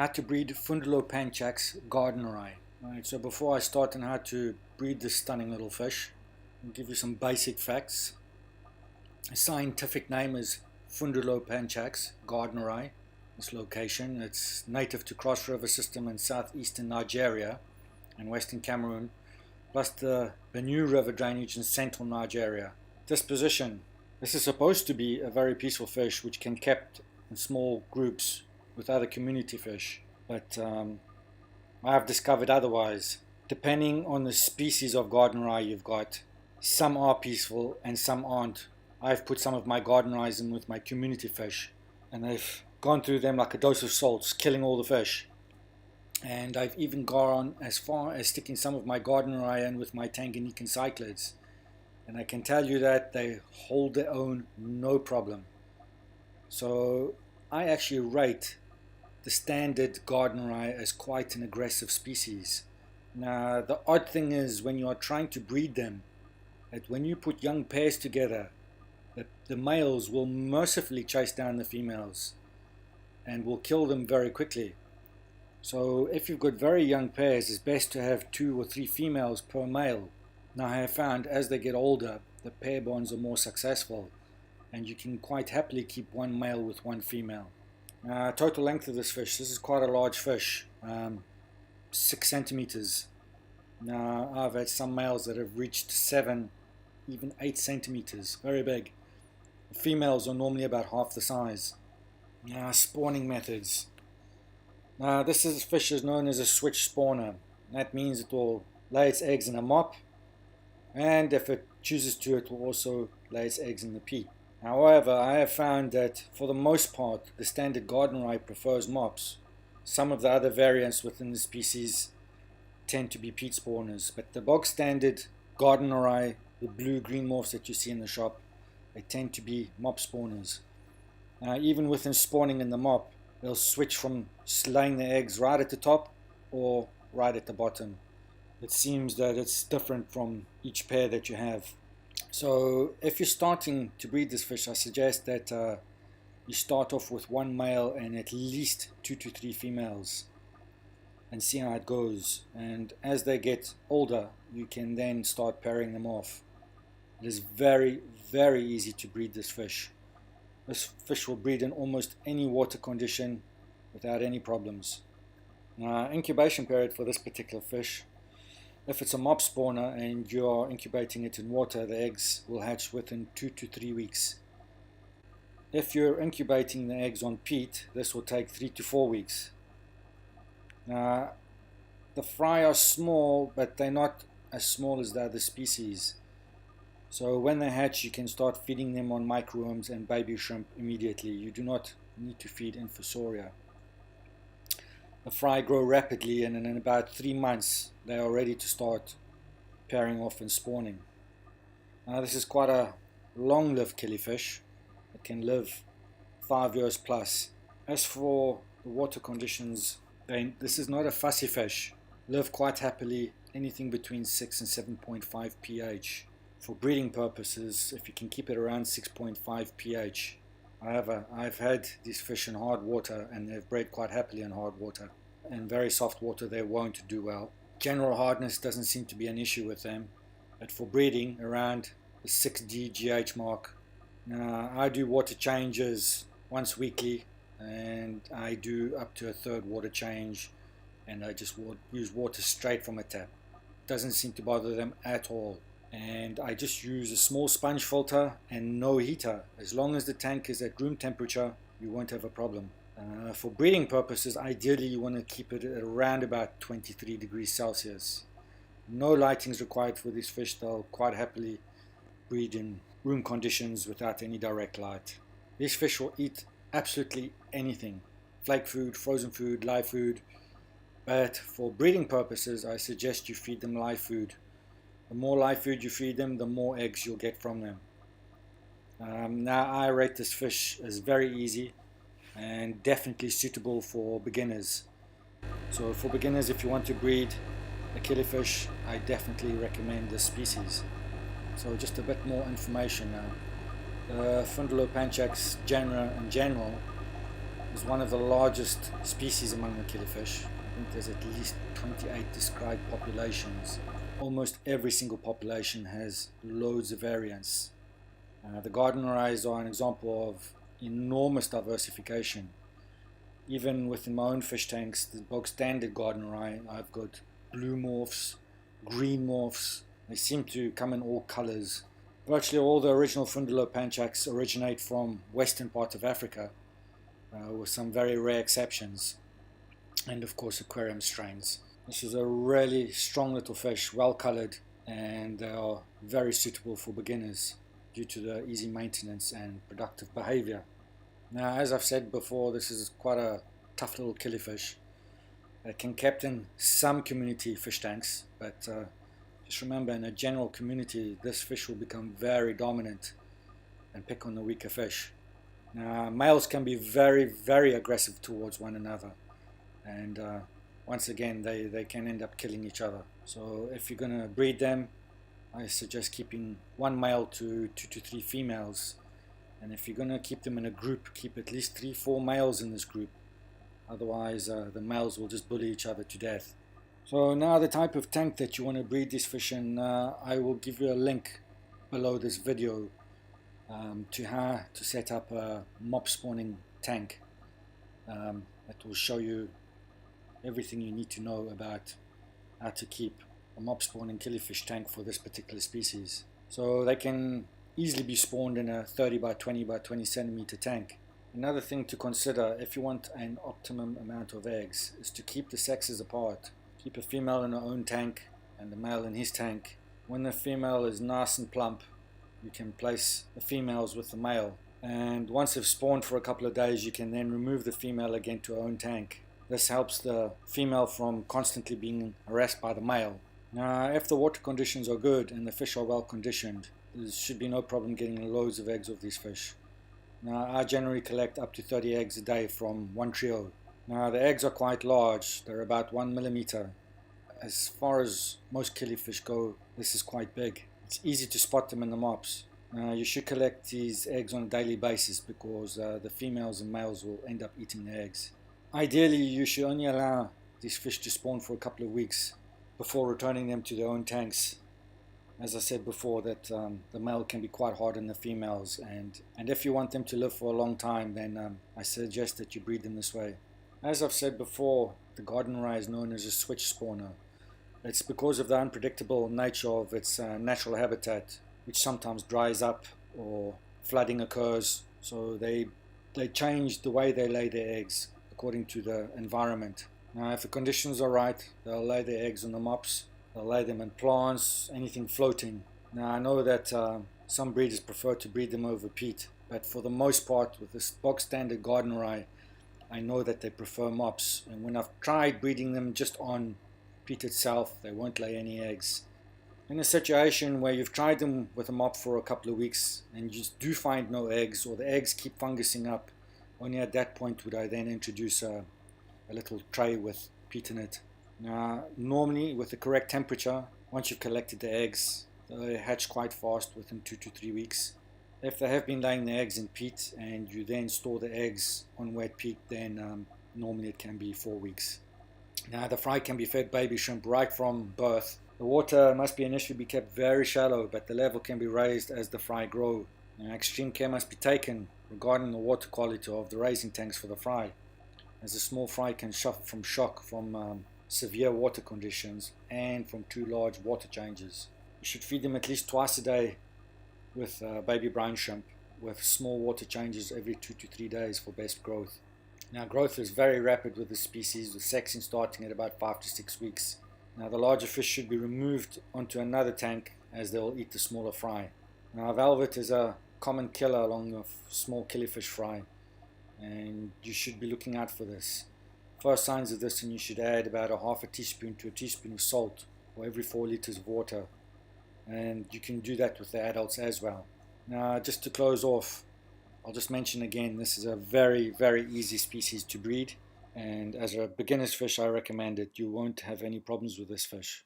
how to breed Fundulopanchax gardeneri. Right, so before I start on how to breed this stunning little fish, I'll give you some basic facts. The scientific name is Fundulopanchax gardeneri. This location, it's native to Cross River system in southeastern Nigeria and western Cameroon, plus the Benue River drainage in central Nigeria. Disposition. This is supposed to be a very peaceful fish which can be kept in small groups with other community fish, but I have discovered otherwise. Depending on the species of gardeneri you've got, some are peaceful and some aren't. I've put some of my gardeneris in with my community fish, and they've gone through them like a dose of salts, killing all the fish. And I've even gone as far as sticking some of my gardeneri in with my Tanganyikan cyclids, and I can tell you that they hold their own, no problem. So I actually rate the standard gardeneri as quite an aggressive species. Now the odd thing is, when you are trying to breed them, that when you put young pairs together, the males will mercifully chase down the females and will kill them very quickly. So if you've got very young pairs, it's best to have 2 or 3 females per male. Now I have found as they get older, the pair bonds are more successful, and you can quite happily keep one male with one female. Total length of this fish, this is quite a large fish, 6 centimeters. Now I've had some males that have reached 7, even 8 centimeters, very big. The females are normally about half the size. Spawning methods. This fish is known as a switch spawner. That means it will lay its eggs in a mop, and if it chooses to, it will also lay its eggs in the peat. However, I have found that for the most part, the standard gardeneri prefers mops. Some of the other variants within the species tend to be peat spawners, but the bog standard gardeneri, the blue-green morphs that you see in the shop, they tend to be mop spawners. Even within spawning in the mop, they'll switch from laying their eggs right at the top or right at the bottom. It seems that it's different from each pair that you have. So if you're starting to breed this fish, I suggest that you start off with one male and at least 2 to 3 females and see how it goes. And as they get older, you can then start pairing them off. It is very, very easy to breed this fish. This fish will breed in almost any water condition without any problems. Incubation period for this particular fish. If it's a mop spawner and you're incubating it in water, the eggs will hatch within 2 to 3 weeks. If you're incubating the eggs on peat, this will take 3 to 4 weeks. The fry are small, but they're not as small as the other species. So when they hatch, you can start feeding them on microworms and baby shrimp immediately. You do not need to feed infusoria. The fry grow rapidly, and in about 3 months they are ready to start pairing off and spawning. This is quite a long-lived killifish. It can live 5 years plus. As for the water conditions, this is not a fussy fish. Live quite happily anything between 6 and 7.5 pH. For breeding purposes, if you can keep it around 6.5 pH. However, I've had these fish in hard water and they've bred quite happily in hard water. In very soft water they won't do well. General hardness doesn't seem to be an issue with them, but for breeding around the 6 DGH mark. I do water changes once weekly, and I do up to a 3rd water change, and I just use water straight from a tap. Doesn't seem to bother them at all. And I just use a small sponge filter and no heater. As long as the tank is at room temperature, you won't have a problem. For breeding purposes, ideally you want to keep it at around about 23 degrees Celsius. No lighting is required for these fish. They'll quite happily breed in room conditions without any direct light. These fish will eat absolutely anything. Flake food, frozen food, live food. But for breeding purposes, I suggest you feed them live food. The more live food you feed them, the more eggs you'll get from them. Now I rate this fish as very easy and definitely suitable for beginners. So for beginners, if you want to breed a killifish, I definitely recommend this species. So just a bit more information now. Fundulopanchax genera in general is one of the largest species among the killifish. I think there's at least 28 described populations. Almost every single population has loads of variants. The gardeneri are an example of enormous diversification. Even within my own fish tanks, the bog standard gardeneri, I've got blue morphs, green morphs. They seem to come in all colors. Virtually all the original Fundulopanchax originate from western part of Africa, with some very rare exceptions, and of course aquarium strains. This is a really strong little fish, well colored, and they are very suitable for beginners due to the easy maintenance and productive behavior. Now, as I've said before, this is quite a tough little killifish. It can captain some community fish tanks, but just remember, in a general community, this fish will become very dominant and pick on the weaker fish. Now, males can be very, very aggressive towards one another, and once again, they can end up killing each other. So if you're going to breed them, I suggest keeping one male to 2 to 3 females. And if you're going to keep them in a group, keep at least 3-4 males in this group. Otherwise, the males will just bully each other to death. So now the type of tank that you want to breed these fish in, I will give you a link below this video to how to set up a mop spawning tank. That will show you everything you need to know about how to keep a mop spawning killifish tank for this particular species. So they can easily be spawned in a 30 by 20 by 20 centimeter tank. Another thing to consider if you want an optimum amount of eggs is to keep the sexes apart. Keep a female in her own tank and the male in his tank. When the female is nice and plump, you can place the females with the male, and once they've spawned for a couple of days, you can then remove the female again to her own tank. This helps the female from constantly being harassed by the male. Now, if the water conditions are good and the fish are well conditioned, there should be no problem getting loads of eggs of these fish. Now, I generally collect up to 30 eggs a day from one trio. Now, the eggs are quite large. They're about 1 millimeter. As far as most killifish go, this is quite big. It's easy to spot them in the mops. You should collect these eggs on a daily basis because the females and males will end up eating the eggs. Ideally, you should only allow these fish to spawn for a couple of weeks before returning them to their own tanks. As I said before, that the male can be quite hard on the females, and if you want them to live for a long time, then I suggest that you breed them this way. As I've said before, the gardeneri is known as a switch spawner. It's because of the unpredictable nature of its natural habitat, which sometimes dries up or flooding occurs, so they change the way they lay their eggs according to the environment. Now, if the conditions are right, they'll lay their eggs on the mops. They'll lay them in plants, anything floating. Now, I know that some breeders prefer to breed them over peat, but for the most part, with this bog standard gardeneri, I know that they prefer mops. And when I've tried breeding them just on peat itself, they won't lay any eggs. In a situation where you've tried them with a mop for a couple of weeks and you do find no eggs, or the eggs keep fungusing up, only at that point would I then introduce a little tray with peat in it. Now, normally with the correct temperature, once you've collected the eggs, they hatch quite fast within 2 to 3 weeks. If they have been laying the eggs in peat and you then store the eggs on wet peat, then normally it can be 4 weeks. Now, the fry can be fed baby shrimp right from birth. The water must be initially be kept very shallow, but the level can be raised as the fry grow. Now, extreme care must be taken regarding the water quality of the raising tanks for the fry, as the small fry can suffer from shock from severe water conditions and from too large water changes. You should feed them at least twice a day with baby brine shrimp, with small water changes every 2 to 3 days for best growth. Now, growth is very rapid with this species, with sexing starting at about 5 to 6 weeks. Now, the larger fish should be removed onto another tank as they will eat the smaller fry. Now, velvet is a common killer along with small killifish fry, and you should be looking out for this. First signs of this, and you should add about a half a teaspoon to a teaspoon of salt for every 4 liters of water, and you can do that with the adults as well. Now, just to close off, I'll just mention again, this is a very, very easy species to breed, and as a beginner's fish, I recommend it. You won't have any problems with this fish.